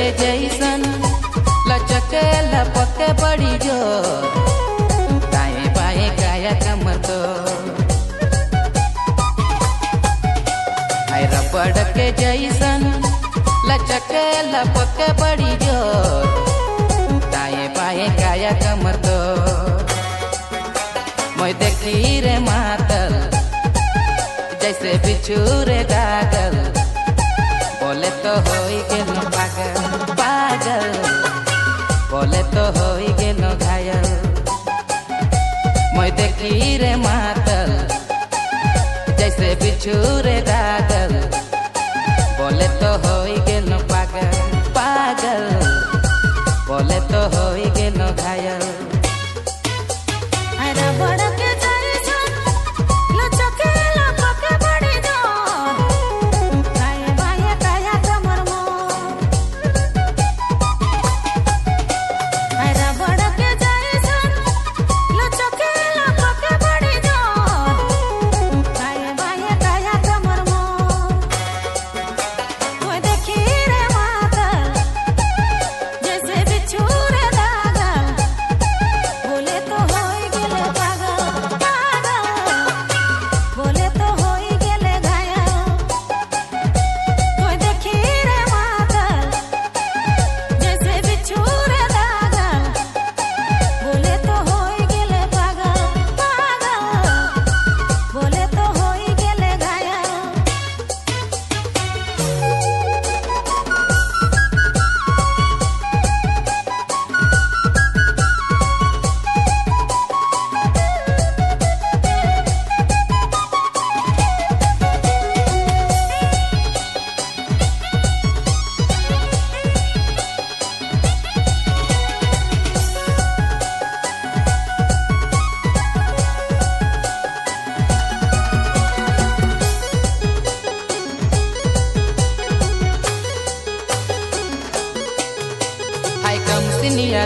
के जैसन लचके लपके बड़ी जोर, दाएं बाएं गाया कमर तो रबड़ के जैसन लचके लपके बड़ी जोर, दाएं बाएं गाया कमर तो मैं देखी रे मातल जैसे बिछुरे गागल, बोले तो होई गेलो पागल पागल, बोले तो होई गेलो घायल। मैं देखी रे मातल जैसे बिछुरे गागल, बोले तो होई गेलो पागल पागल, बोले तो होई गेलो घायल।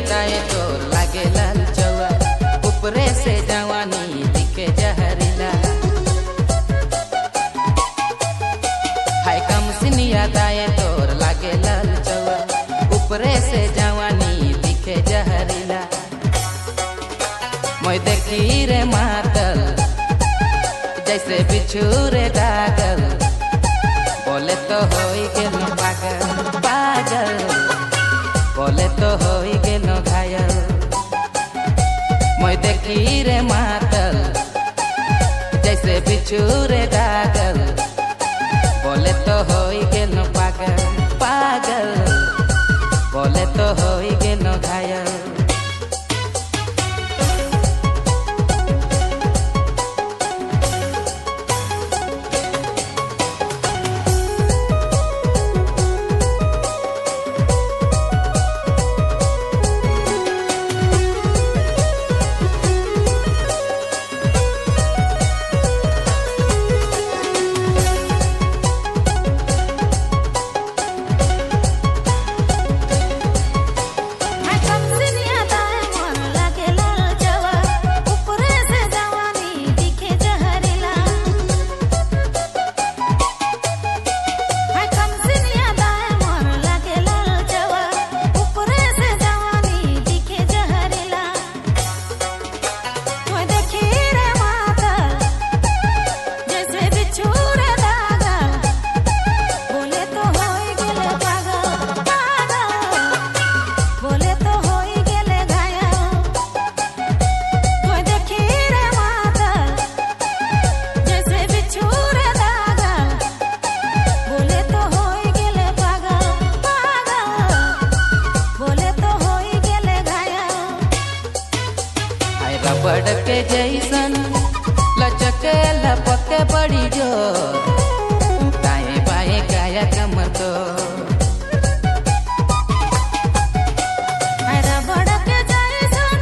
दाए तो लागे लाल चौआ, ऊपरे से जवानी दिखे जहरीला। हाय कम सिनिया दाए तो लागे लाल चौआ, ऊपरे से जवानी दिखे जहरीला। मैं देखी रे मातल जैसे बिछुरे गागल, बोले तो होई गेलो पागल पागल, बोले तो होई गेलो घायल। मैं देखी रे मातल जैसे बिछुरे गागल, बोले तो होई गेलो पागल पागल, बोले तो होई गेलो घायल। रबड़ के जैसन लचके लपके बड़ी जोर, दाएं बाएं गाया कमर तो रबड़ के जैसन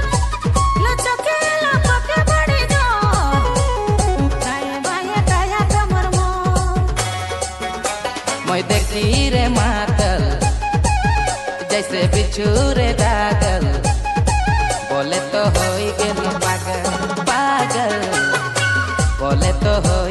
लचके लपके बड़ी जोर, दाएं बाएं गाया कमर मोर। मैं देखी रे मातल जैसे बिछुरे गागल, बोले तो होई गेलो पागल पागल, बोले तो होई